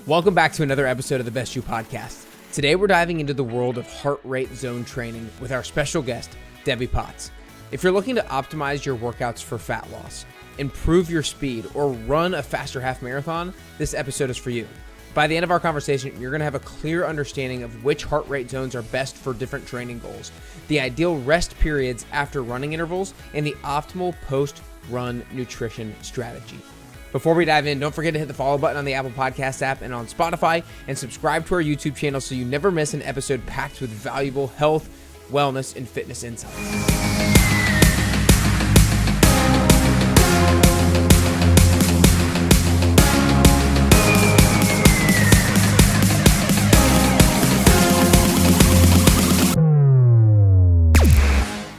Welcome back to another episode of the Best You Podcast. Today we're diving into the world of heart rate zone training with our special guest, Debbie Potts. If you're looking to optimize your workouts for fat loss, improve your speed, or run a faster half marathon, this episode is for you. By the end of our conversation, you're going to have a clear understanding of which heart rate zones are best for different training goals, the ideal rest periods after running intervals, and the optimal post-run nutrition strategy. Before we dive in, don't forget to hit the follow button on the Apple Podcasts app and on Spotify, and subscribe to our YouTube channel so you never miss an episode packed with valuable health, wellness, and fitness insights.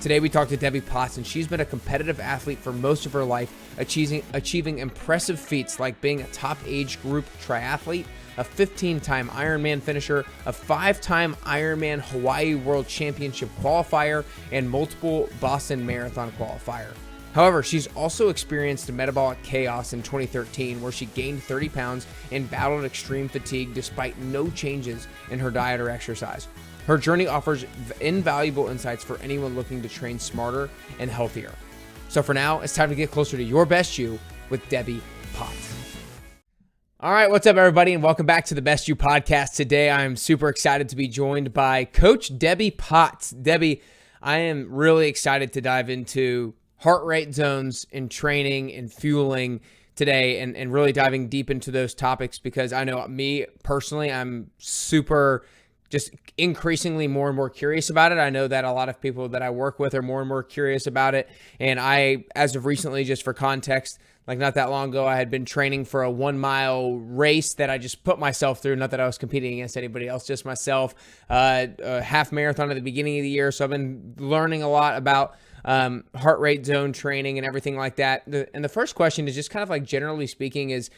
Today we talked to Debbie Potts, and she's been a competitive athlete for most of her life, achieving impressive feats like being a top age group triathlete, a 15-time Ironman finisher, a 5-time Ironman Hawaii World Championship qualifier, and multiple Boston Marathon qualifier. However, she's also experienced metabolic chaos in 2013 where she gained 30 pounds and battled extreme fatigue despite no changes in her diet or exercise. Her journey offers invaluable insights for anyone looking to train smarter and healthier. So for now, it's time to get closer to your best you with Debbie Potts. All right, what's up, everybody, and welcome back to the Best You Podcast. Today, I'm super excited to be joined by Coach Debbie Potts. Debbie, I am really excited to dive into heart rate zones in training and fueling today and really diving deep into those topics because I know me personally, I'm super just increasingly more and more curious about it. I know that a lot of people that I work with are more and more curious about it. And I, as of recently, just for context, like not that long ago, I had been training for a 1 mile race that I just put myself through. Not that I was competing against anybody else, just myself. A half marathon at the beginning of the year. So I've been learning a lot about heart rate zone training and everything like that. And the first question is just kind of like generally speaking is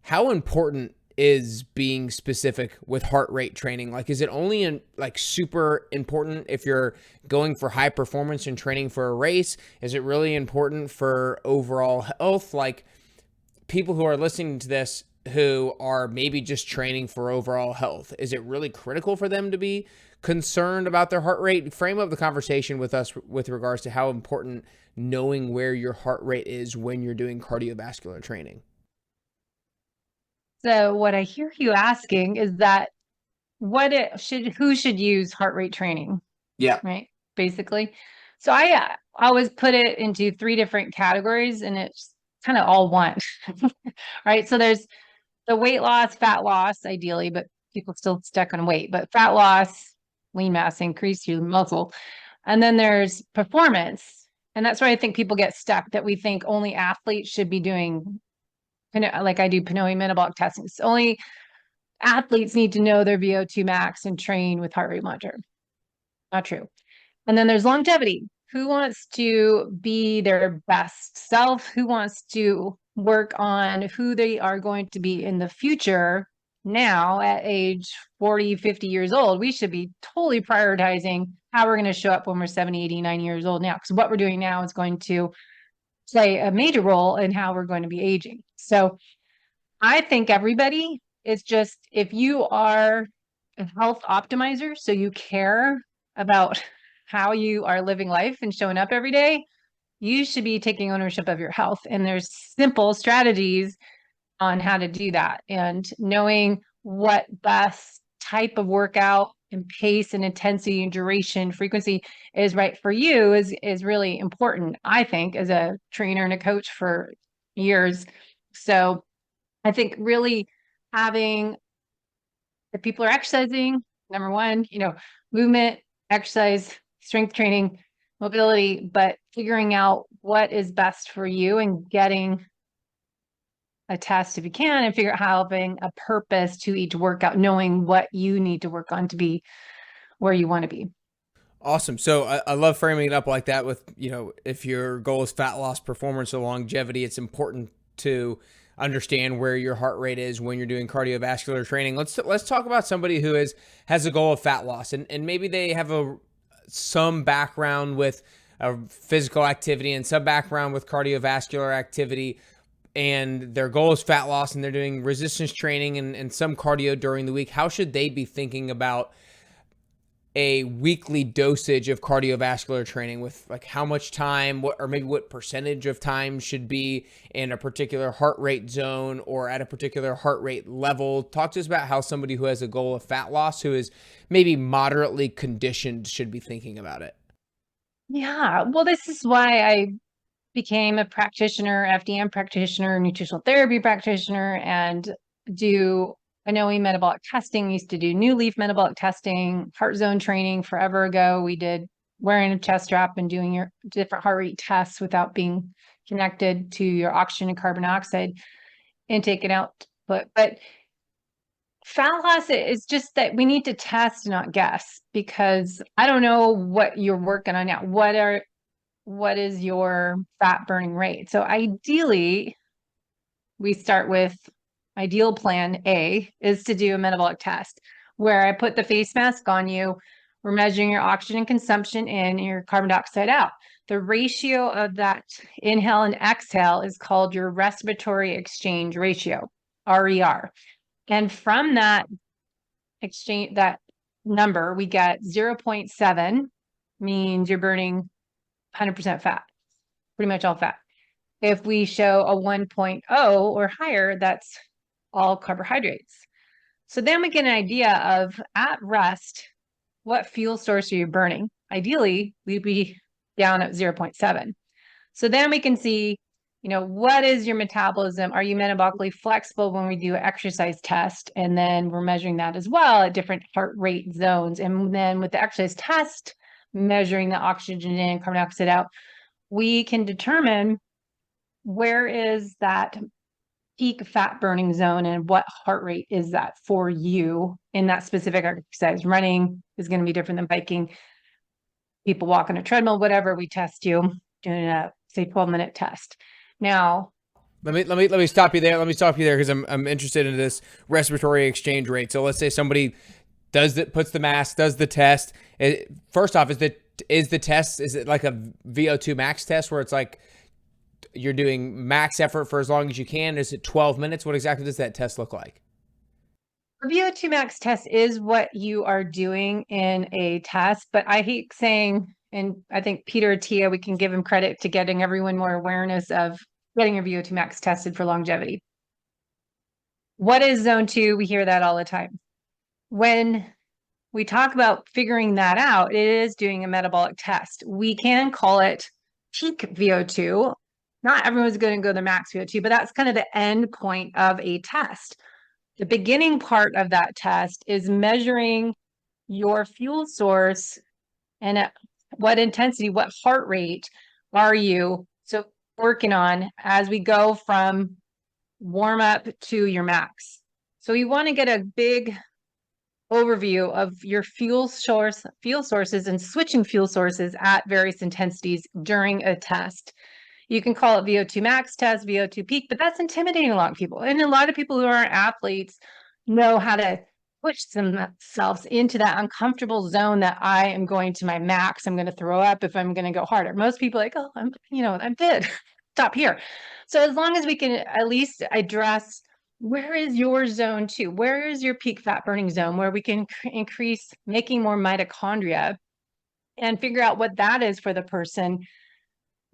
how important is being specific with heart rate training? Like, is it only super important if you're going for high performance and training for a race? Is it really important for overall health? Like, people who are listening to this who are maybe just training for overall health, is it really critical for them to be concerned about their heart rate? Frame up the conversation with us with regards to how important knowing where your heart rate is when you're doing cardiovascular training. So what I hear you asking is that who should use heart rate training? Yeah. Right. Basically. So I always put it into 3 different categories and it's kind of all one. Right. So there's the weight loss, fat loss, ideally, but people still stuck on weight, but fat loss, lean mass increase through muscle. And then there's performance. And that's where I think people get stuck, that we think only athletes should be doing, like I do Pinoy metabolic testing. It's only athletes need to know their VO2 max and train with heart rate monitor. Not true. And then there's longevity. Who wants to be their best self? Who wants to work on who they are going to be in the future? Now at age 40, 50 years old, we should be totally prioritizing how we're going to show up when we're 70, 80, 90 years old now. Because what we're doing now is going to play a major role in how we're going to be aging. So I think everybody is just, if you are a health optimizer, so you care about how you are living life and showing up every day, you should be taking ownership of your health. And there's simple strategies on how to do that. And knowing what best type of workout and pace and intensity and duration, frequency is right for you is really important, I think, as a trainer and a coach for years. So I think really having the people are exercising, number one, movement, exercise, strength training, mobility, but figuring out what is best for you and getting a test if you can and figure out having a purpose to each workout, knowing what you need to work on to be where you want to be. Awesome. So I love framing it up like that with, if your goal is fat loss, performance, or longevity, it's important to understand where your heart rate is when you're doing cardiovascular training. Let's talk about somebody who has a goal of fat loss and maybe they have some background with physical activity and some background with cardiovascular activity. and their goal is fat loss and they're doing resistance training and some cardio during the week, how should they be thinking about a weekly dosage of cardiovascular training, with like how much time, or maybe what percentage of time should be in a particular heart rate zone or at a particular heart rate level? Talk to us about how somebody who has a goal of fat loss, who is maybe moderately conditioned, should be thinking about it. Yeah, well, this is why I became a practitioner, FDM practitioner, nutritional therapy practitioner, and I know we metabolic testing, used to do New Leaf metabolic testing, heart zone training forever ago. We did wearing a chest strap and doing your different heart rate tests without being connected to your oxygen and carbon dioxide intake and output. But fat loss is just that we need to test, not guess, because I don't know what you're working on now. What is your fat burning rate? So ideally, we start with ideal plan A is to do a metabolic test where I put the face mask on you. We're measuring your oxygen consumption in and your carbon dioxide out. The ratio of that inhale and exhale is called your respiratory exchange ratio, RER. And from that that number, we get 0.7 means you're burning 100% fat, pretty much all fat. If we show a 1.0 or higher, that's all carbohydrates. So then we get an idea of at rest, what fuel source are you burning? Ideally, we'd be down at 0.7. So then we can see, what is your metabolism? Are you metabolically flexible when we do an exercise test? And then we're measuring that as well at different heart rate zones. And then with the exercise test, measuring the oxygen in and carbon dioxide out, we can determine where is that peak fat burning zone and what heart rate is that for you in that specific exercise. Running is going to be different than biking. People walk on a treadmill, whatever, we test you doing a, say, 12-minute test. Now, Let me stop you there. Let me stop you there because I'm interested in this respiratory exchange rate. So let's say somebody puts the mask, does the test. First off, is the test, is it like a VO2 max test where it's like you're doing max effort for as long as you can? Is it 12 minutes? What exactly does that test look like? the VO2 max test is what you are doing in a test, but I hate saying, and I think Peter Attia, we can give him credit to getting everyone more awareness of getting your VO2 max tested for longevity. What is zone 2? We hear that all the time. When we talk about figuring that out, it is doing a metabolic test. We can call it peak VO2. Not everyone's going to go to max VO2, but that's kind of the end point of a test. The beginning part of that test is measuring your fuel source and at what intensity, what heart rate are you working on as we go from warm up to your max. So you want to get a big overview of your fuel sources and switching fuel sources at various intensities during a test. You can call it VO2 max test, VO2 peak, but that's intimidating a lot of people. And a lot of people who aren't athletes know how to push themselves into that uncomfortable zone that I am going to my max. I'm going to throw up if I'm going to go harder. Most people are like, oh, I'm good. Stop here. So as long as we can at least address where is your zone 2? Where is your peak fat burning zone where we can increase making more mitochondria and figure out what that is for the person.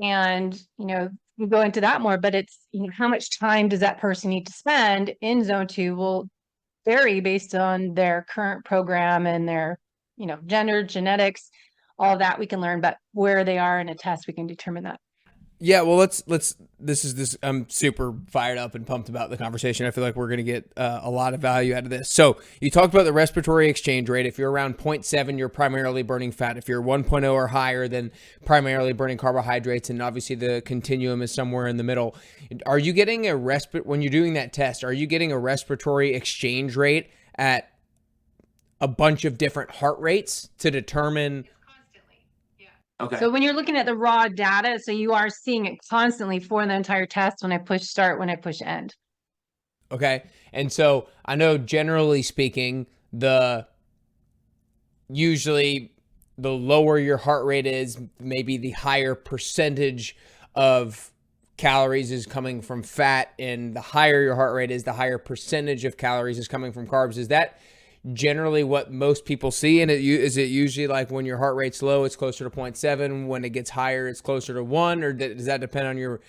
And, we'll go into that more, but it's, how much time does that person need to spend in zone 2 will vary based on their current program and their, gender, genetics, all of that we can learn, but where they are in a test, we can determine that. Yeah, well, I'm super fired up and pumped about the conversation. I feel like we're going to get a lot of value out of this. So you talked about the respiratory exchange rate. If you're around 0.7, you're primarily burning fat. If you're 1.0 or higher, then primarily burning carbohydrates. And obviously the continuum is somewhere in the middle. Are you getting when you're doing that test, are you getting a respiratory exchange rate at a bunch of different heart rates to determine? Okay. So when you're looking at the raw data, so you are seeing it constantly for the entire test when I push start, when I push end. Okay. And so I know generally speaking, usually the lower your heart rate is, maybe the higher percentage of calories is coming from fat, and the higher your heart rate is, the higher percentage of calories is coming from carbs. Is that generally what most people see? And is it usually like when your heart rate's low, it's closer to 0.7, when it gets higher, it's closer to 1, or does that depend on your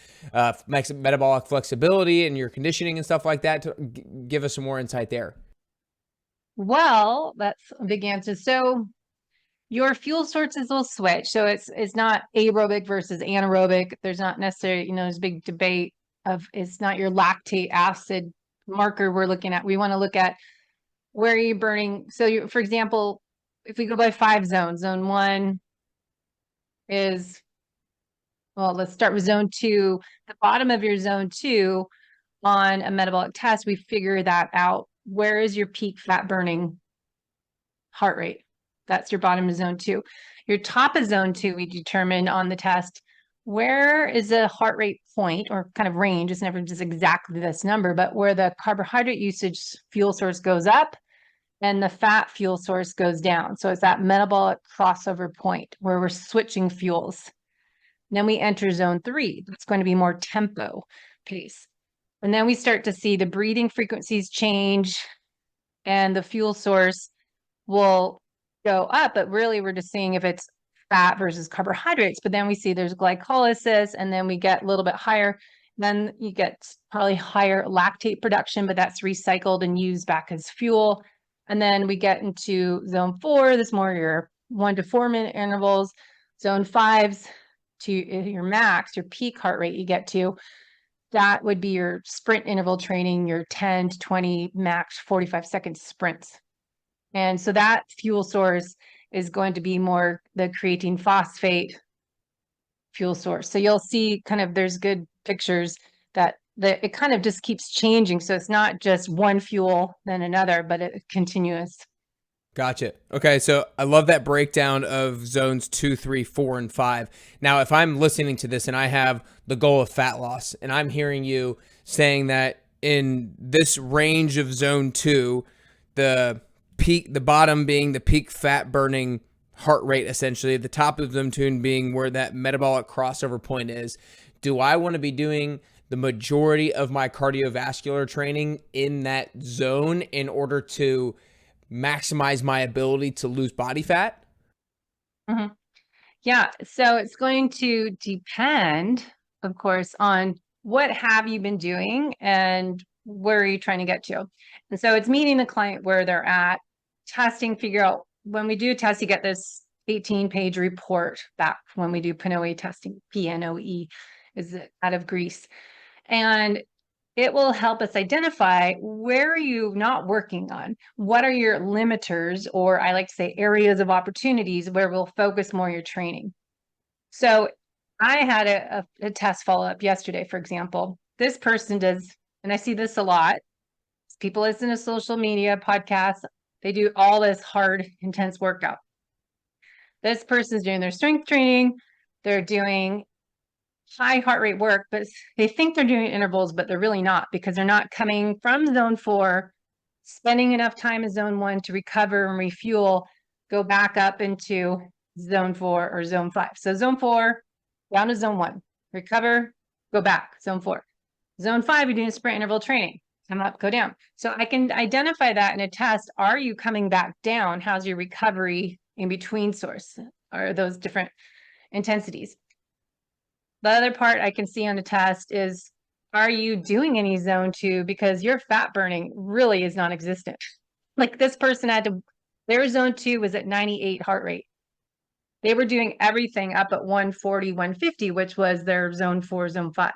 metabolic flexibility and your conditioning and stuff like that? To give us some more insight there. Well, that's a big answer. So your fuel sources will switch. So it's not aerobic versus anaerobic. There's not necessarily, there's a big debate of it's not your lactate acid marker we're looking at. We want to look at where are you burning. So for example, if we go by 5 zones, zone 1 is, well, let's start with zone 2. The bottom of your zone 2 on a metabolic test, we figure that out. Where is your peak fat burning heart rate? That's your bottom of zone 2. Your top of zone 2, we determine on the test, where is the heart rate point or kind of range? It's never just exactly this number, but where the carbohydrate usage fuel source goes up and the fat fuel source goes down. So it's that metabolic crossover point where we're switching fuels. And then we enter zone 3. That's going to be more tempo pace. And then we start to see the breathing frequencies change and the fuel source will go up, but really we're just seeing if it's fat versus carbohydrates. But then we see there's glycolysis, and then we get a little bit higher. Then you get probably higher lactate production, but that's recycled and used back as fuel. And then we get into zone 4, this more your 1 to 4 minute intervals. Zone 5's to your max, your peak heart rate you get to. That would be your sprint interval training, your 10 to 20 max 45-second sprints. And so that fuel source is going to be more the creatine phosphate fuel source. So you'll see kind of there's good pictures that it kind of just keeps changing. So it's not just one fuel, then another, but it's continuous. Gotcha. Okay, so I love that breakdown of zones 2, 3, 4, and 5. Now, if I'm listening to this and I have the goal of fat loss, and I'm hearing you saying that in this range of zone 2, the bottom being the peak fat burning heart rate, essentially, the top of zone 2 being where that metabolic crossover point is, do I want to be doing the majority of my cardiovascular training in that zone in order to maximize my ability to lose body fat? Mm-hmm. Yeah, so it's going to depend, of course, on what have you been doing and where are you trying to get to. And so it's meeting the client where they're at, testing, figure out when we do a test, you get this 18-page report back when we do PNOE testing. PNOE is out of Greece. And it will help us identify where are you not working on? What are your limiters, or I like to say areas of opportunities where we'll focus more your training. So I had a test follow-up yesterday, for example. This person does, and I see this a lot, people listen to social media, podcasts, they do all this hard, intense workout. This person's doing their strength training, they're doing high heart rate work, but they think they're doing intervals, but they're really not, because they're not coming from zone 4, spending enough time in zone 1 to recover and refuel, go back up into zone 4 or zone 5. So zone 4, down to zone 1, recover, go back, zone 4. Zone 5, you're doing sprint interval training, come up, go down. So I can identify that in a test. Are you coming back down? How's your recovery in between source? Are those different intensities? The other part I can see on the test is, are you doing any zone 2? Because your fat burning really is non-existent. Like this person their zone 2 was at 98 heart rate. They were doing everything up at 140, 150, which was their zone 4, zone 5.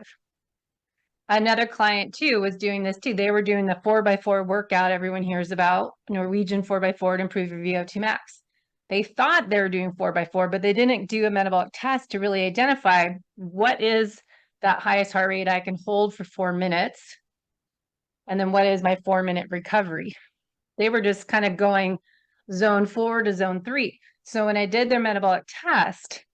Another client too was doing this too. They were doing the 4x4 workout everyone hears about, Norwegian 4x4 to improve your VO2 max. They thought they were doing 4x4, but they didn't do a metabolic test to really identify what is that highest heart rate I can hold for 4 minutes. And then what is my 4-minute recovery? They were just kind of going zone 4 to zone 3. So when I did their metabolic test,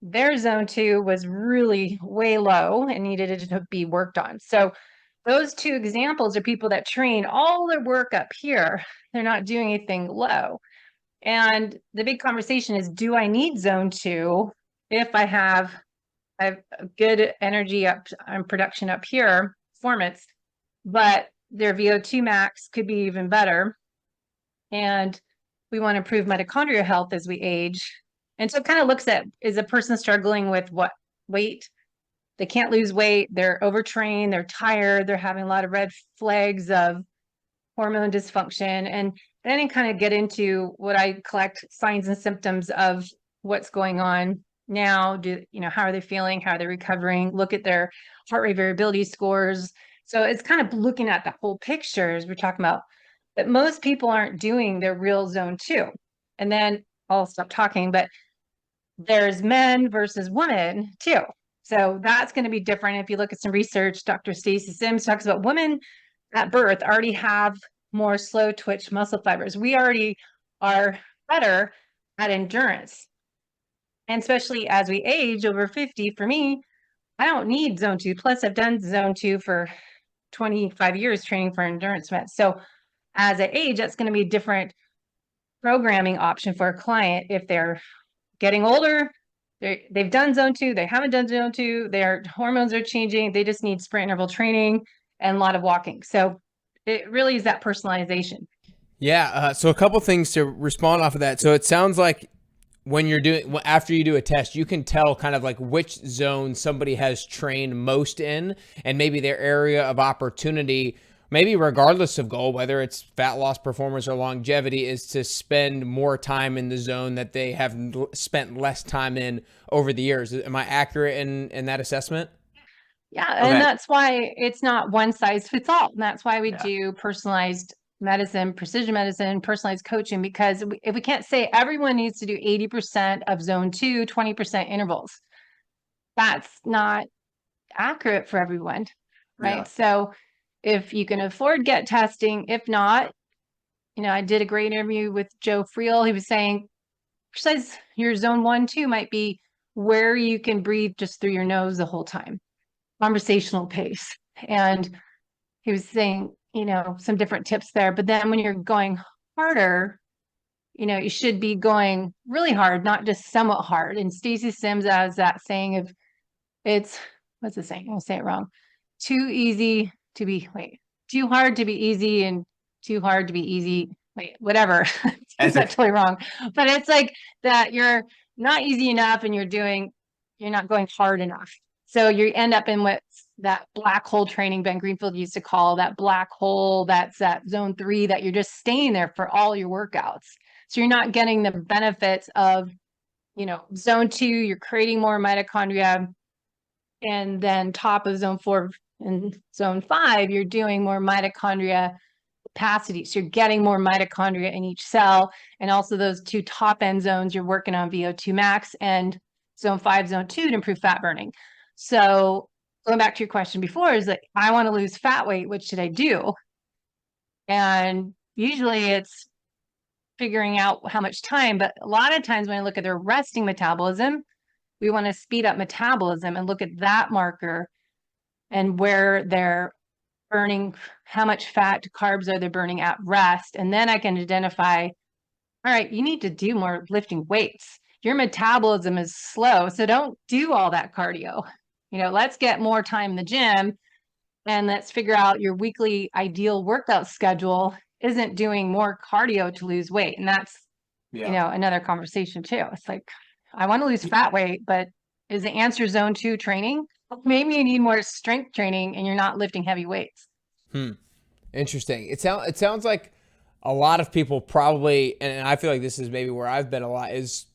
their zone 2 was really way low and needed to be worked on. So those two examples are people that train all their work up here. They're not doing anything low. And the big conversation is, do I need zone 2 if I have I have a good energy up on production up here, performance, but their VO2 max could be even better. And we want to improve mitochondrial health as we age. And so it kind of looks at, is a person struggling with what weight? They can't lose weight. They're overtrained. They're tired. They're having a lot of red flags of hormone dysfunction. And then you kind of get into what I collect signs and symptoms of what's going on now. How are they feeling? How are they recovering? Look at their heart rate variability scores. So it's kind of looking at the whole picture as we're talking about. But most people aren't doing their real zone 2. And then I'll stop talking, but there's men versus women too. So that's going to be different. If you look at some research, Dr. Stacy Sims talks about women at birth already have more slow twitch muscle fibers. We already are better at endurance. And especially as we age over 50, for me, I don't need zone 2. Plus, I've done zone 2 for 25 years training for endurance meds. So as I age, that's going to be a different programming option for a client. If they're getting older, they've done zone 2, they haven't done zone 2, their hormones are changing, they just need sprint interval training and a lot of walking. So it really is that personalization. Yeah. So a couple things to respond off of that. So it sounds like after you do a test, you can tell kind of like which zone somebody has trained most in, and maybe their area of opportunity, maybe regardless of goal, whether it's fat loss, performance, or longevity, is to spend more time in the zone that they have spent less time in over the years. Am I accurate in that assessment? Yeah. Okay. And that's why it's not one size fits all. And that's why we do personalized medicine, precision medicine, personalized coaching, because if we can't say everyone needs to do 80% of zone 2, 20% intervals, that's not accurate for everyone, right? Yeah. So if you can afford get testing, if not, I did a great interview with Joe Friel. He was saying, says your zone 1, 2 might be where you can breathe just through your nose the whole time, conversational pace. And he was saying, some different tips there. But then when you're going harder, you should be going really hard, not just somewhat hard. And Stacy Sims has that saying of, what's the saying? I'll say it wrong. Too hard to be easy and too hard to be easy. Whatever. It's totally wrong. But it's like that you're not easy enough and you're not going hard enough. So you end up in what's that black hole training Ben Greenfield used to call that black hole. That's that zone 3 that you're just staying there for all your workouts. So you're not getting the benefits of, zone 2, you're creating more mitochondria. And then top of zone 4 and zone 5, you're doing more mitochondria capacity. So you're getting more mitochondria in each cell. And also those 2 top end zones, you're working on VO2 max and zone 5, zone 2 to improve fat burning. So going back to your question before is like, I want to lose fat weight. What should I do? And usually it's figuring out how much time, but a lot of times when I look at their resting metabolism, we want to speed up metabolism and look at that marker and where they're burning, how much fat to carbs are they burning at rest. And then I can identify, all right, you need to do more lifting weights. Your metabolism is slow, so don't do all that cardio. Let's get more time in the gym and let's figure out your weekly ideal workout schedule isn't doing more cardio to lose weight. And that's, another conversation too. It's like, I want to lose fat weight, but is the answer zone 2 training? Maybe you need more strength training and you're not lifting heavy weights. Interesting. It sounds like a lot of people probably, and I feel like this is maybe where I've been a lot, is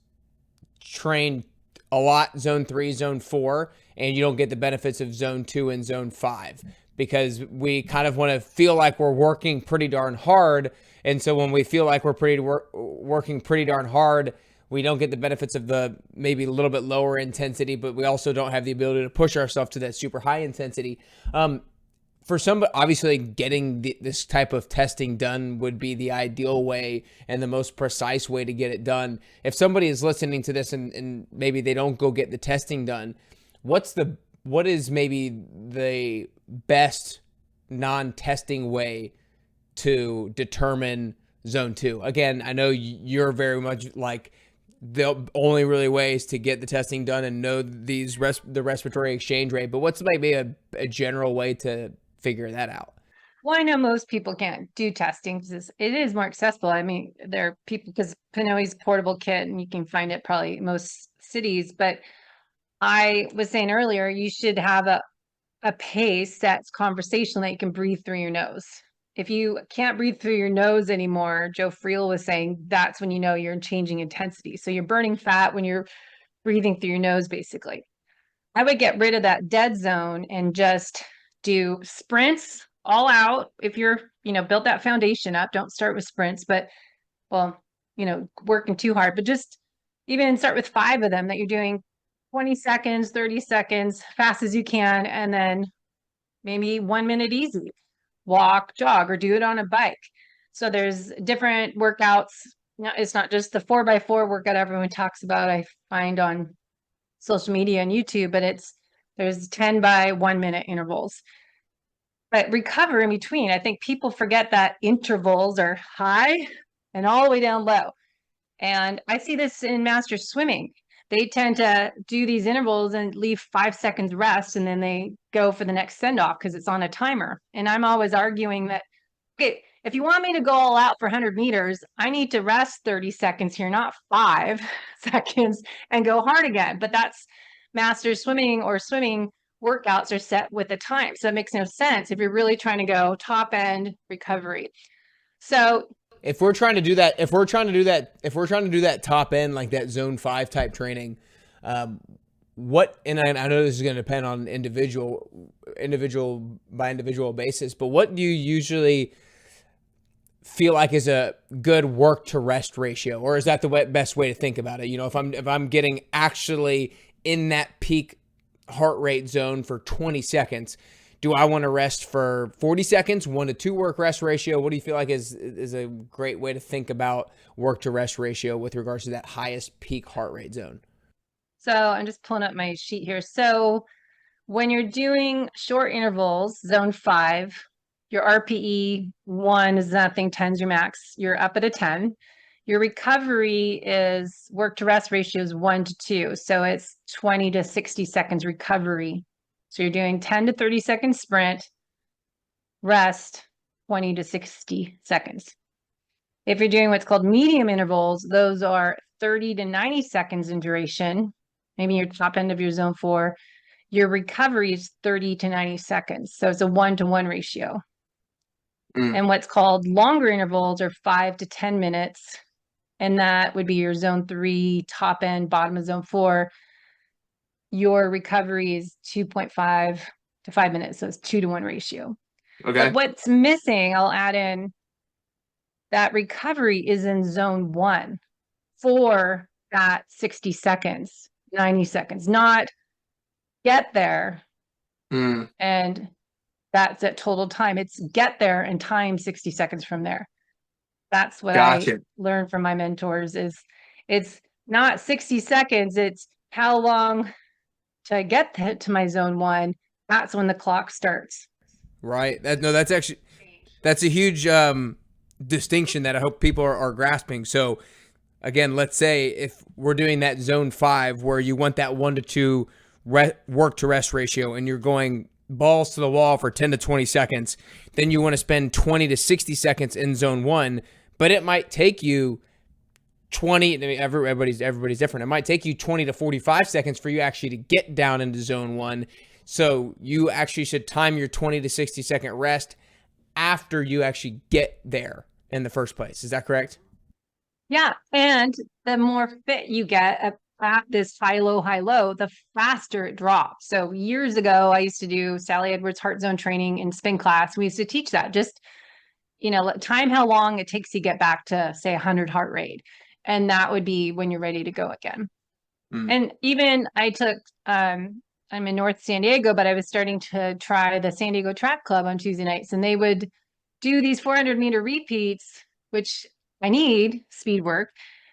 trained a lot zone 3, zone 4, and you don't get the benefits of zone 2 and zone 5 because we kind of want to feel like we're working pretty darn hard. And so when we feel like we're working pretty darn hard, we don't get the benefits of the maybe a little bit lower intensity, but we also don't have the ability to push ourselves to that super high intensity. For some, obviously getting this type of testing done would be the ideal way and the most precise way to get it done. If somebody is listening to this and maybe they don't go get the testing done, what is maybe the best non-testing way to determine zone 2? Again, I know you're very much like the only really ways to get the testing done and know the respiratory exchange rate. But what's maybe a general way to figure that out? Well, I know most people can't do testing because it is more accessible. I mean, there are people, because Pinoy's portable kit and you can find it probably in most cities. But I was saying earlier, you should have a pace that's conversational that you can breathe through your nose. If you can't breathe through your nose anymore, Joe Friel was saying that's when you know you're changing intensity. So you're burning fat when you're breathing through your nose, basically. I would get rid of that dead zone and just do sprints all out. If you're, build that foundation up, don't start with sprints, but well, working too hard, but just even start with 5 of them that you're doing 20 seconds, 30 seconds, fast as you can. And then maybe 1 minute easy, walk, jog, or do it on a bike. So there's different workouts. It's not just the 4x4 workout everyone talks about, I find on social media and YouTube, but there's 10 by 1 minute intervals. But recover in between. I think people forget that intervals are high and all the way down low. And I see this in master swimming. They tend to do these intervals and leave 5 seconds rest, and then they go for the next send off because it's on a timer. And I'm always arguing that, okay, if you want me to go all out for 100 meters, I need to rest 30 seconds here, not 5 seconds, and go hard again. But that's master swimming, or swimming workouts are set with a time. So it makes no sense if you're really trying to go top end recovery. So If we're trying to do that, if we're trying to do that top end, like that zone 5 type training, and I know this is going to depend on individual by individual basis, but what do you usually feel like is a good work to rest ratio, or is that the best way to think about it? If I'm getting actually in that peak heart rate zone for 20 seconds, do I want to rest for 40 seconds, 1 to 2 work rest ratio? What do you feel like is a great way to think about work to rest ratio with regards to that highest peak heart rate zone? So I'm just pulling up my sheet here. So when you're doing short intervals, zone 5, your RPE 1 is nothing, 10's your max. You're up at a 10. Your recovery is work to rest ratio is 1 to 2. So it's 20 to 60 seconds recovery. So you're doing 10 to 30 second sprint, rest 20 to 60 seconds. If you're doing what's called medium intervals, those are 30 to 90 seconds in duration, maybe your top end of your zone 4. Your recovery is 30 to 90 seconds. So it's a 1-to-1 ratio. And what's called longer intervals are 5 to 10 minutes. And that would be your zone 3, top end, bottom of zone 4. Your recovery is 2.5 to 5 minutes. So it's 2-to-1 ratio. Okay. But what's missing, I'll add in, that recovery is in zone 1 for that 60 seconds, 90 seconds, not get there. And that's at total time. It's get there and time 60 seconds from there. That's what I learned from my mentors is it's not 60 seconds. It's how long to get to my zone 1. That's when the clock starts. Right. That's a huge distinction that I hope people are grasping. So again, let's say if we're doing that zone 5 where you want that 1 to 2 work to rest ratio and you're going balls to the wall for 10 to 20 seconds, then you want to spend 20 to 60 seconds in zone 1, but it might take you 20, I mean, everybody's different. It might take you 20 to 45 seconds for you actually to get down into zone 1. So you actually should time your 20 to 60 second rest after you actually get there in the first place. Is that correct? Yeah. And the more fit you get at this high, low, the faster it drops. So years ago, I used to do Sally Edwards heart zone training in spin class. We used to teach that, just, time how long it takes to get back to, say, 100 heart rate. And that would be when you're ready to go again. And even I took, I'm in North San Diego, but I was starting to try the San Diego Track Club on Tuesday nights, and they would do these 400-meter repeats, which I need speed work.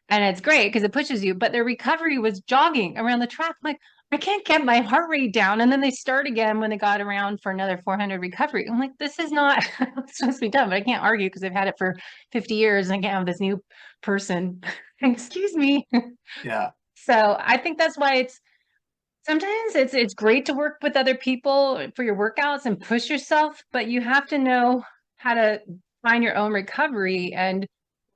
And it's great because it pushes you, but their recovery was jogging around the track. I'm like, I can't get my heart rate down. And then they start again when they got around for another 400 recovery. I'm like, this is not supposed to be done, but I can't argue because I've had it for 50 years and I can't have this new person. Excuse me. Yeah. So I think that's why sometimes it's great to work with other people for your workouts and push yourself, but you have to know how to find your own recovery and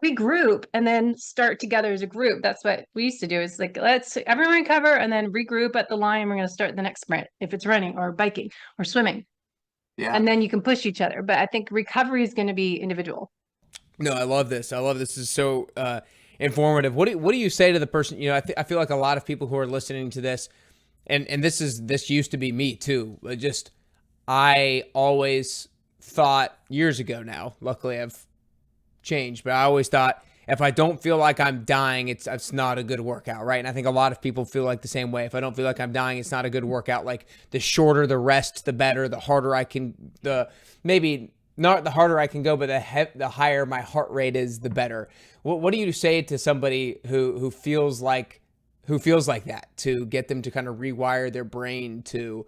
regroup and then start together as a group. That's what we used to do, is like, let's everyone recover and then regroup at the line. We're going to start the next sprint if it's running or biking or swimming. Yeah. And then you can push each other. But I think recovery is going to be individual. No, I love this. I love this. This is so informative. What do you say to the person? You know, I feel like a lot of people who are listening to this, and this used to be me too. I always thought years ago now. Luckily, I've changed, but I always thought if I don't feel like I'm dying, it's not a good workout, right? And I think a lot of people feel like the same way. If I don't feel like I'm dying, it's not a good workout. Like the shorter the rest, the better. The harder I can, maybe not the harder I can go, but the higher my heart rate is, the better. What do you say to somebody who feels like that, to get them to kind of rewire their brain to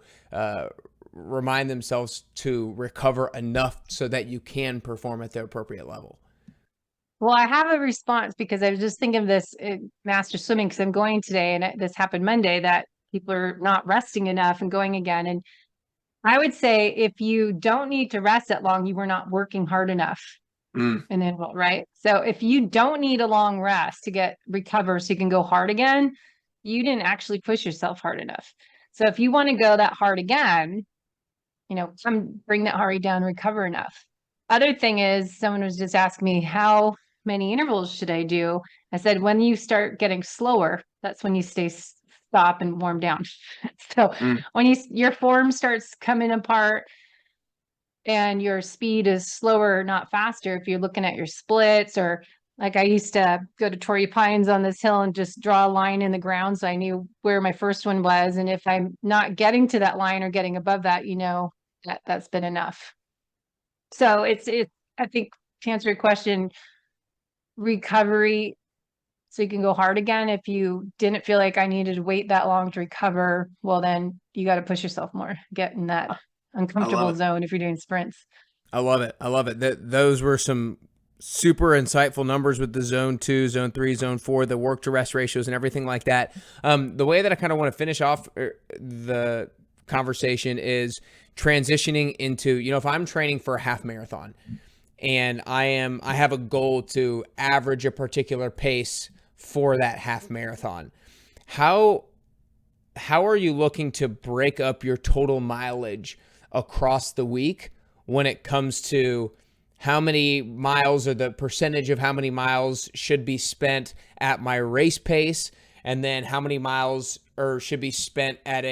remind themselves to recover enough so that you can perform at the appropriate level? Well, I have a response because I was just thinking of this in master swimming because I'm going today, and this happened Monday, that people are not resting enough and going again. And I would say if you don't need to rest that long, you were not working hard enough in the interval, right? So if you don't need a long rest to recover so you can go hard again, you didn't actually push yourself hard enough. So if you want to go that hard again, come bring that heart rate down, recover enough. Other thing is, someone was just asking me, how many intervals should I do? I said, when you start getting slower, that's when you stop and warm down. So when your form starts coming apart and your speed is slower, not faster, if you're looking at your splits, or like I used to go to Torrey Pines on this hill and just draw a line in the ground so I knew where my first one was. And if I'm not getting to that line or getting above that, that's been enough. So I think, to answer your question, recovery, so you can go hard again. If you didn't feel like I needed to wait that long to recover, well, then you got to push yourself more, get in that uncomfortable zone if you're doing sprints. I love it. I love it. Those were some super insightful numbers with the zone 2, zone 3, zone 4, the work to rest ratios and everything like that. The way that I kind of want to finish off the conversation is transitioning into, if I'm training for a half marathon and I have a goal to average a particular pace for that half marathon, how are you looking to break up your total mileage across the week when it comes to how many miles, or the percentage of how many miles should be spent at my race pace, and then how many miles should be spent at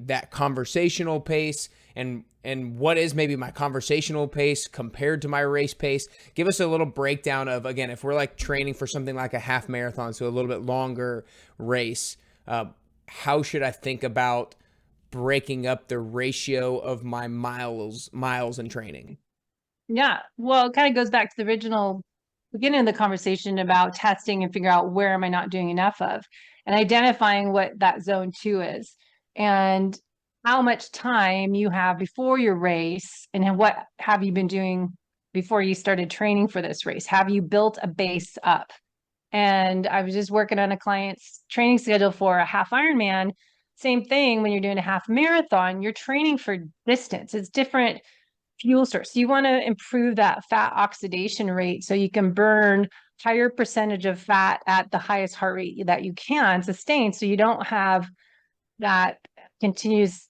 that conversational pace, and what is maybe my conversational pace compared to my race pace? Give us a little breakdown of, again, if we're like training for something like a half marathon, so a little bit longer race, how should I think about breaking up the ratio of my miles in training? Yeah. Well, it kind of goes back to the original beginning of the conversation about testing and figure out where am I not doing enough of, and identifying what that zone 2 is and how much time you have before your race, and what have you been doing before you started training for this race? Have you built a base up? And I was just working on a client's training schedule for a half Ironman. Same thing when you're doing a half marathon, you're training for distance. It's different fuel source. You want to improve that fat oxidation rate so you can burn higher percentage of fat at the highest heart rate that you can sustain, so you don't have that continuous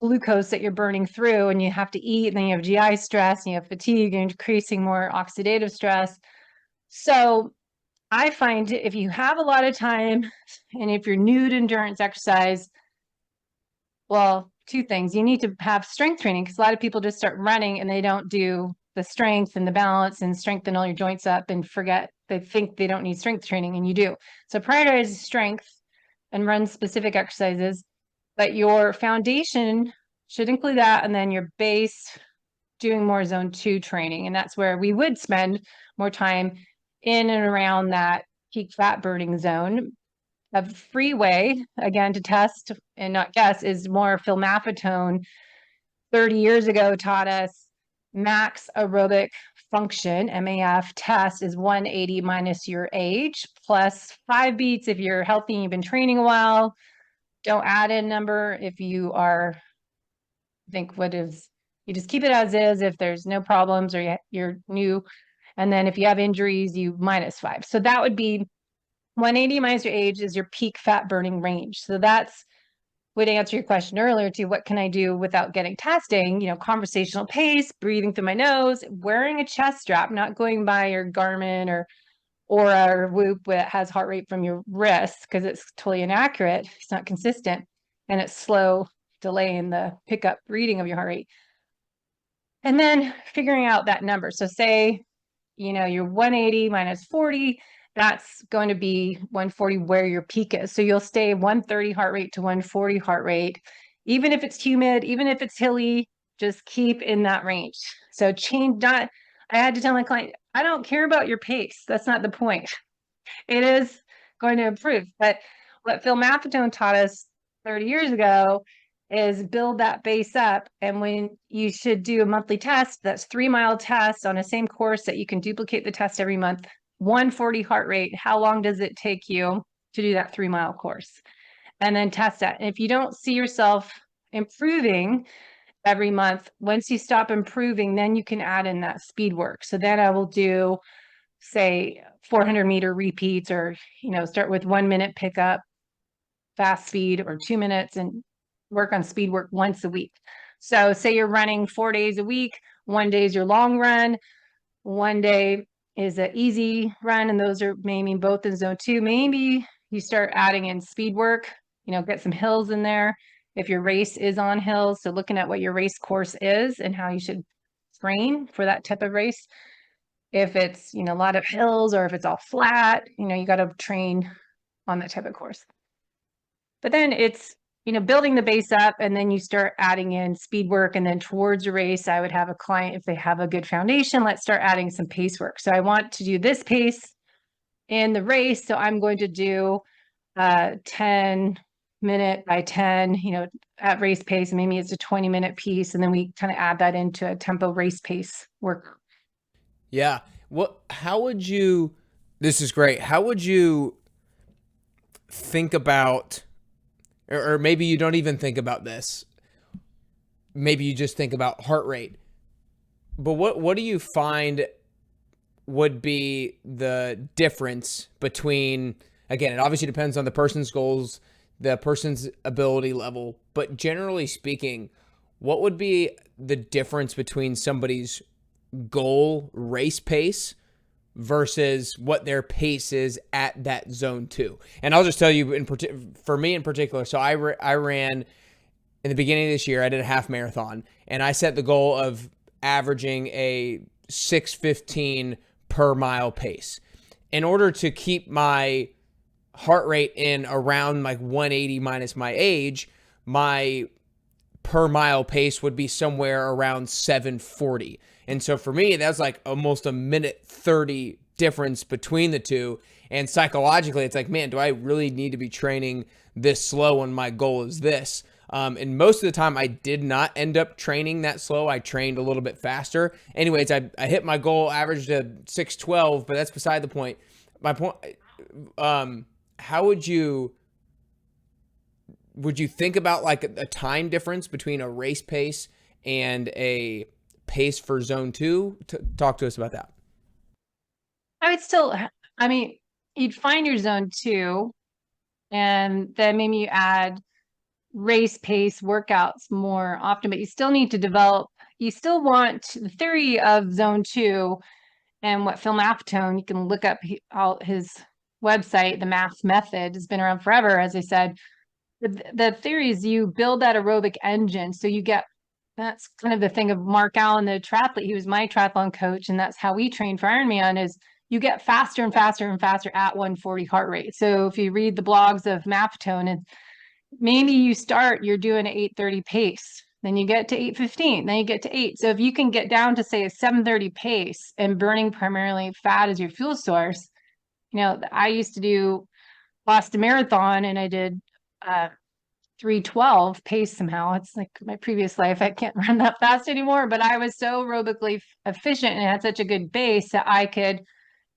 glucose that you're burning through, and you have to eat, and then you have GI stress and you have fatigue and increasing more oxidative stress. So I find if you have a lot of time and if you're new to endurance exercise, well, two things. You need to have strength training, because a lot of people just start running and they don't do the strength and the balance and strengthen all your joints up and forget, they think they don't need strength training, and you do. So prioritize strength and run specific exercises, but your foundation should include that. And then your base, doing more zone 2 training. And that's where we would spend more time in and around that peak fat burning zone. a free way, again, to test and not guess, is more philmaphatone. 30 years ago taught us max aerobic function, MAF test, is 180 minus your age plus 5 beats if you're healthy and you've been training a while. Don't add in number if you are, I think what is, you just keep it as is if there's no problems or you're new. And then if you have injuries, you -5. So that would be 180 minus your age is your peak fat burning range. So that's would answer your question earlier to what can I do without getting testing, conversational pace, breathing through my nose, wearing a chest strap, not going by your Garmin or a Whoop that has heart rate from your wrist because it's totally inaccurate. It's not consistent and it's slow delay in the pickup reading of your heart rate. And then figuring out that number. So say, you're 180 minus 40, that's going to be 140 where your peak is. So you'll stay 130 heart rate to 140 heart rate. Even if it's humid, even if it's hilly, just keep in that range. So change not, I had to tell my client, I don't care about your pace. That's not the point. It is going to improve. But what Phil Maffetone taught us 30 years ago is build that base up. And when you should do a monthly test, that's 3-mile test on a same course that you can duplicate the test every month, 140 heart rate. How long does it take you to do that 3-mile course? And then test that. And if you don't see yourself improving every month, once you stop improving, then you can add in that speed work. So then I will do, say, 400-meter repeats, or start with 1 minute pickup, fast speed, or 2 minutes, and work on speed work once a week. So say you're running 4 days a week, 1 day is your long run, 1 day is an easy run, and those are maybe both in zone 2. Maybe you start adding in speed work, get some hills in there if your race is on hills. So looking at what your race course is and how you should train for that type of race. If it's, a lot of hills, or if it's all flat, you got to train on that type of course. But then it's, building the base up, and then you start adding in speed work. And then towards your race, I would have a client, if they have a good foundation, let's start adding some pace work. So I want to do this pace in the race. So I'm going to do 10 minute by 10, at race pace. Maybe it's a 20-minute piece. And then we kind of add that into a tempo race pace work. Yeah. This is great. How would you think about, or maybe you don't even think about this. Maybe you just think about heart rate. But what do you find would be the difference between, again, it obviously depends on the person's goals, the person's ability level, but generally speaking, what would be the difference between somebody's goal race pace versus what their pace is at that zone 2? And I'll just tell you, for me in particular, so I ran in the beginning of this year, I did a half marathon, and I set the goal of averaging a 6:15 per mile pace. In order to keep my heart rate in around like 180 minus my age, my per mile pace would be somewhere around 740. And so for me, that's like almost a minute 30 difference between the two. And psychologically, it's like, man, do I really need to be training this slow when my goal is this? And most of the time, I did not end up training that slow. I trained a little bit faster. Anyways, I hit my goal, averaged a 6:12, but that's beside the point. My point, how would you think about like a time difference between a race pace and a pace for zone 2? Talk to us about that. I would still, you'd find your zone 2, and then maybe you add race pace workouts more often, but you still need to develop, you still want the theory of zone 2 and what Phil Maffetone, you can look up his website, the math method has been around forever. As I said, the theory is you build that aerobic engine. So you get, that's kind of the thing of Mark Allen, the triathlete. He was my triathlon coach, and that's how we train for Ironman, is you get faster and faster and faster at 140 heart rate. So if you read the blogs of Maffetone, and maybe you're doing an 830 pace, then you get to 815, then you get to 8. So if you can get down to, say, a 730 pace and burning primarily fat as your fuel source, I used to do lost a marathon and I did 3:12 pace somehow. It's like my previous life. I can't run that fast anymore, but I was so aerobically efficient and had such a good base that I could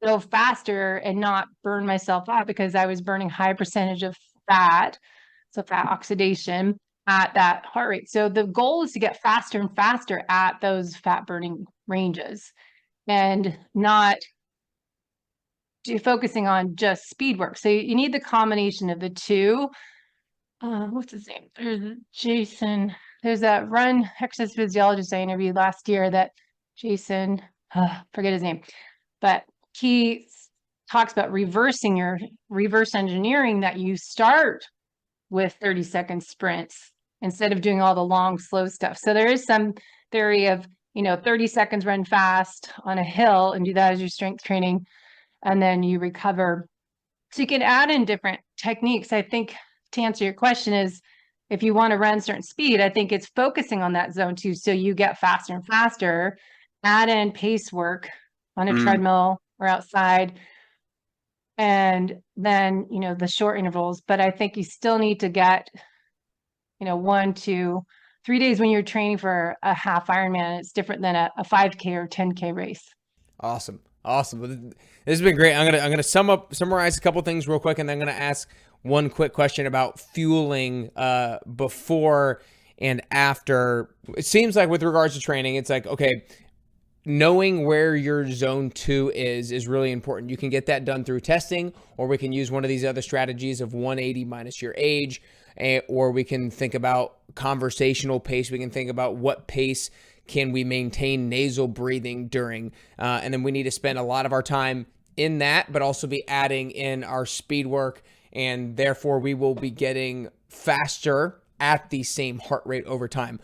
go faster and not burn myself out because I was burning high percentage of fat, so fat oxidation at that heart rate. So the goal is to get faster and faster at those fat burning ranges and not focusing on just speed work. So you need the combination of the two. What's his name? There's Jason. There's that run exercise physiologist I interviewed last year that Jason, forget his name, but he talks about reverse engineering, that you start with 30-second sprints instead of doing all the long, slow stuff. So there is some theory of, 30 seconds run fast on a hill and do that as your strength training, and then you recover. So you can add in different techniques. I think to answer your question is, if you want to run certain speed, I think it's focusing on that zone 2. So you get faster and faster, add in pace work on a treadmill or outside, and then, the short intervals. But I think you still need to get, 1 to 3 days when you're training for a half Ironman. It's different than a 5K or 10K race. Awesome. This has been great. I'm gonna summarize a couple things real quick, and then I'm gonna ask one quick question about fueling before and after. It seems like with regards to training, it's like, okay, knowing where your zone 2 is really important. You can get that done through testing, or we can use one of these other strategies of 180 minus your age, or we can think about conversational pace. We can think about what pace can we maintain nasal breathing during, and then we need to spend a lot of our time in that, but also be adding in our speed work, and therefore we will be getting faster at the same heart rate over time.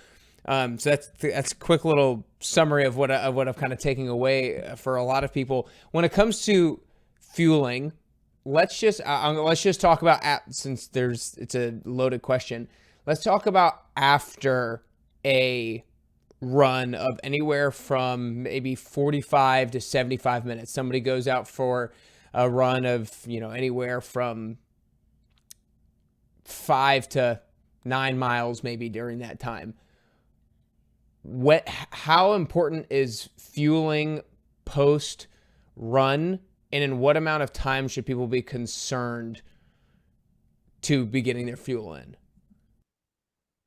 So that's a quick little summary of what I'm kind of taking away for a lot of people when it comes to fueling. Let's just talk about since it's a loaded question. Let's talk about after a run of anywhere from maybe 45 to 75 minutes. Somebody goes out for a run of, anywhere from 5 to 9 miles maybe during that time. How important is fueling post run, and in what amount of time should people be concerned to be getting their fuel in?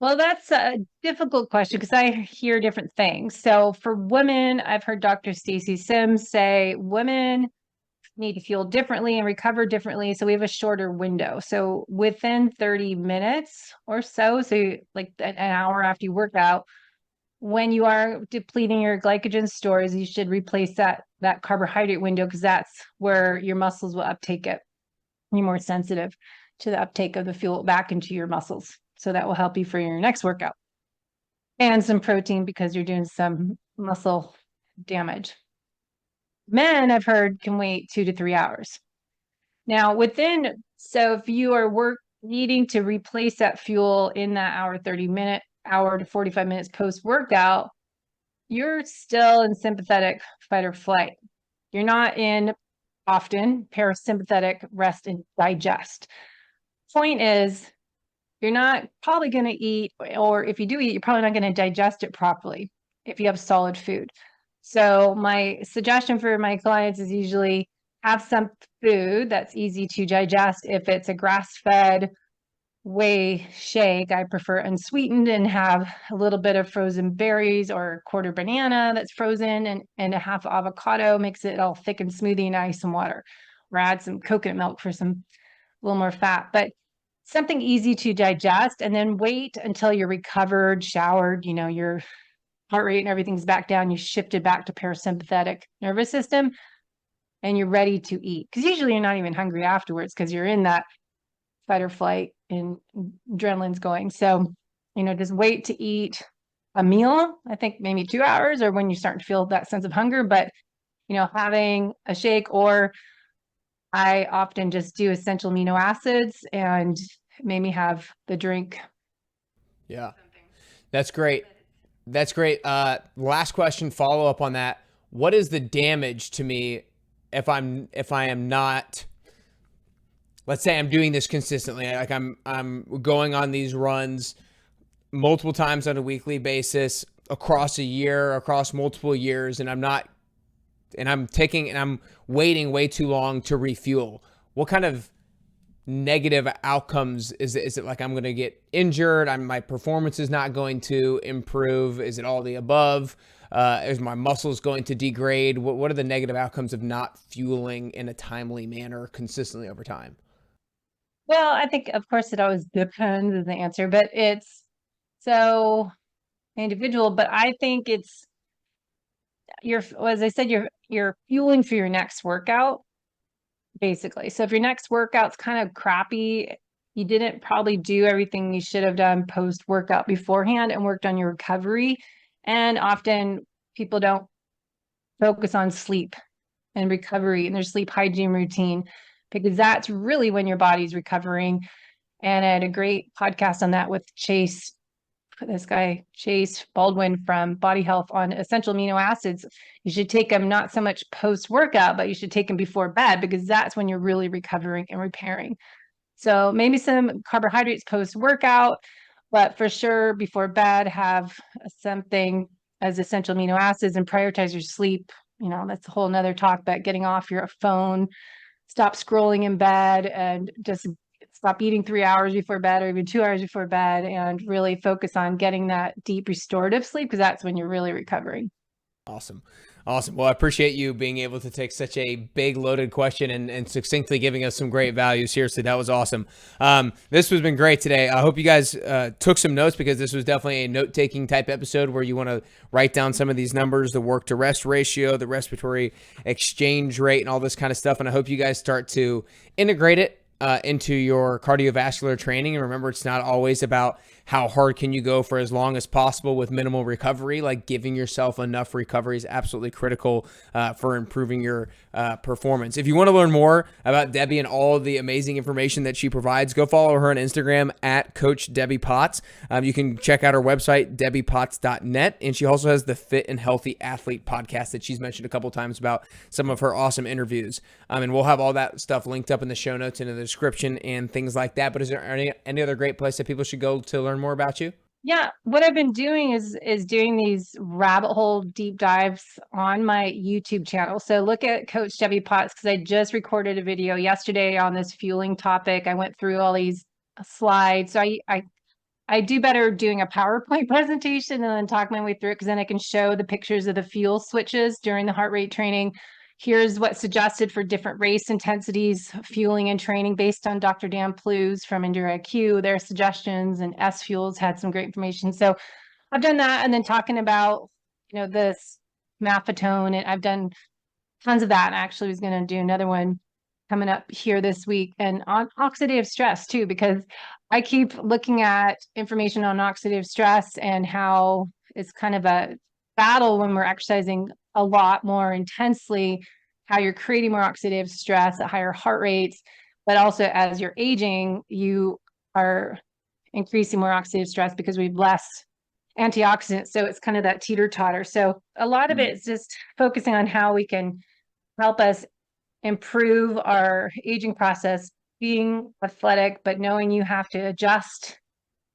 Well, that's a difficult question because I hear different things. So for women, I've heard Dr. Stacy Sims say women need to fuel differently and recover differently. So we have a shorter window. So within 30 minutes or so like an hour after you work out, when you are depleting your glycogen stores, you should replace that carbohydrate window, because that's where your muscles will uptake it. You're more sensitive to the uptake of the fuel back into your muscles. So that will help you for your next workout. And some protein, because you're doing some muscle damage. Men, I've heard, can wait 2 to 3 hours. Now so if you are needing to replace that fuel in that hour to 45 minutes post workout, you're still in sympathetic fight or flight. You're not in often parasympathetic rest and digest. Point is, you're not probably going to eat, or if you do eat, you're probably not going to digest it properly if you have solid food. So my suggestion for my clients is usually have some food that's easy to digest. If it's a grass-fed whey shake, I prefer unsweetened, and have a little bit of frozen berries or a quarter banana that's frozen, and a half avocado, mix it all thick and smoothie, and ice some water, or add some coconut milk for a little more fat. But something easy to digest, and then wait until you're recovered, showered, your heart rate and everything's back down, you shifted back to parasympathetic nervous system, and you're ready to eat. Because usually you're not even hungry afterwards, because you're in that fight or flight and adrenaline's going. So, just wait to eat a meal, I think maybe 2 hours, or when you start to feel that sense of hunger. But, having a shake, or I often just do essential amino acids and maybe have the drink. Yeah, that's great. Last question, follow up on that. What is the damage to me if I am not let's say I'm doing this consistently, like I'm going on these runs multiple times on a weekly basis across a year, across multiple years, and I'm waiting way too long to refuel. What kind of negative outcomes is it like I'm going to get injured? My performance is not going to improve. Is it all the above? Is my muscles going to degrade? What are the negative outcomes of not fueling in a timely manner consistently over time? Well, I think, of course, it always depends is the answer, but it's so individual. But I think it's as I said, you're fueling for your next workout, basically. So if your next workout's kind of crappy, you didn't probably do everything you should have done post workout beforehand and worked on your recovery. And often people don't focus on sleep and recovery and their sleep hygiene routine, because that's really when your body's recovering. And I had a great podcast on that with this guy, Chase Baldwin from Body Health, on essential amino acids. You should take them not so much post workout, but you should take them before bed, because that's when you're really recovering and repairing. So maybe some carbohydrates post workout, but for sure before bed, have something as essential amino acids and prioritize your sleep. That's a whole nother talk, but getting off your phone, stop scrolling in bed, and just stop eating 3 hours before bed or even 2 hours before bed, and really focus on getting that deep restorative sleep, because that's when you're really recovering. Awesome. Well, I appreciate you being able to take such a big loaded question and succinctly giving us some great value. Seriously, that was awesome. This has been great today. I hope you guys took some notes, because this was definitely a note-taking type episode where you want to write down some of these numbers, the work to rest ratio, the respiratory exchange rate, and all this kind of stuff. And I hope you guys start to integrate it into your cardiovascular training. And remember, it's not always about how hard can you go for as long as possible with minimal recovery. Like, giving yourself enough recovery is absolutely critical for improving your performance. If you want to learn more about Debbie and all the amazing information that she provides, go follow her on Instagram at Coach Debbie Potts. You can check out her website, debbiepotts.net. And she also has the Fit and Healthy Athlete podcast that she's mentioned a couple times about some of her awesome interviews. And we'll have all that stuff linked up in the show notes and in the description and things like that. But is there any other great place that people should go to learn more about you? Yeah, what I've been doing is doing these rabbit hole deep dives on my YouTube channel. So look at Coach Debbie Potts, because I just recorded a video yesterday on this fueling topic. I went through all these slides. So I do better doing a PowerPoint presentation and then talk my way through it, because then I can show the pictures of the fuel switches during the heart rate training. Here's what's suggested for different race intensities, fueling and training based on Dr. Dan Plews from EndureIQ, their suggestions, and S Fuels had some great information. So I've done that. And then talking about, this maffetone, and I've done tons of that. And I actually was going to do another one coming up here this week, and on oxidative stress too, because I keep looking at information on oxidative stress and how it's kind of a battle when we're exercising a lot more intensely, how you're creating more oxidative stress at higher heart rates, but also as you're aging, you are increasing more oxidative stress because we have less antioxidants. So it's kind of that teeter-totter. So a lot of it is just focusing on how we can help us improve our aging process, being athletic, but knowing you have to adjust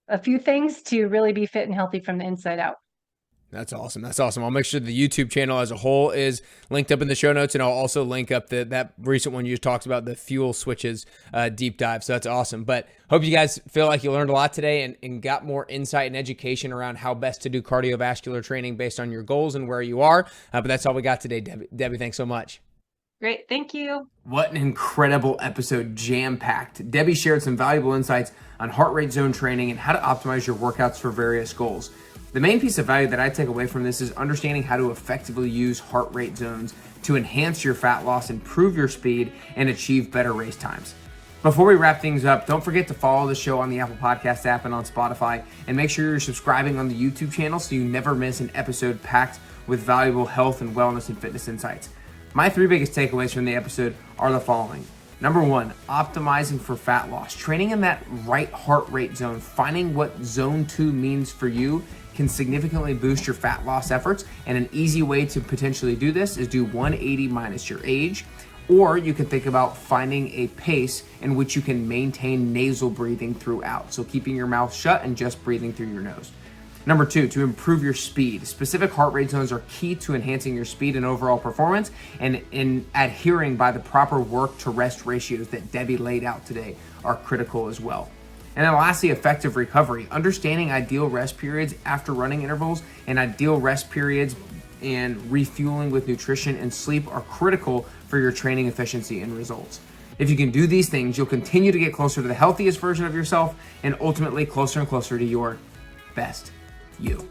a few things to really be fit and healthy from the inside out. That's awesome. I'll make sure the YouTube channel as a whole is linked up in the show notes, and I'll also link up that recent one you just talked about, the fuel switches deep dive. So that's awesome. But hope you guys feel like you learned a lot today and got more insight and education around how best to do cardiovascular training based on your goals and where you are. But that's all we got today, Debbie. Debbie, thanks so much. Great. Thank you. What an incredible episode, jam-packed. Debbie shared some valuable insights on heart rate zone training and how to optimize your workouts for various goals. The main piece of value that I take away from this is understanding how to effectively use heart rate zones to enhance your fat loss, improve your speed, and achieve better race times. Before we wrap things up, don't forget to follow the show on the Apple Podcast app and on Spotify, and make sure you're subscribing on the YouTube channel so you never miss an episode packed with valuable health and wellness and fitness insights. My 3 biggest takeaways from the episode are the following. Number 1, optimizing for fat loss. Training in that right heart rate zone, finding what zone 2 means for you can significantly boost your fat loss efforts. And an easy way to potentially do this is do 180 minus your age, Or you can think about finding a pace in which you can maintain nasal breathing throughout. So keeping your mouth shut and just breathing through your nose. Number 2, to improve your speed. Specific heart rate zones are key to enhancing your speed and overall performance, and in adhering by the proper work to rest ratios that Debbie laid out today are critical as well. And then lastly, effective recovery. Understanding ideal rest periods after running intervals and ideal rest periods and refueling with nutrition and sleep are critical for your training efficiency and results. If you can do these things, you'll continue to get closer to the healthiest version of yourself and ultimately closer and closer to your best you.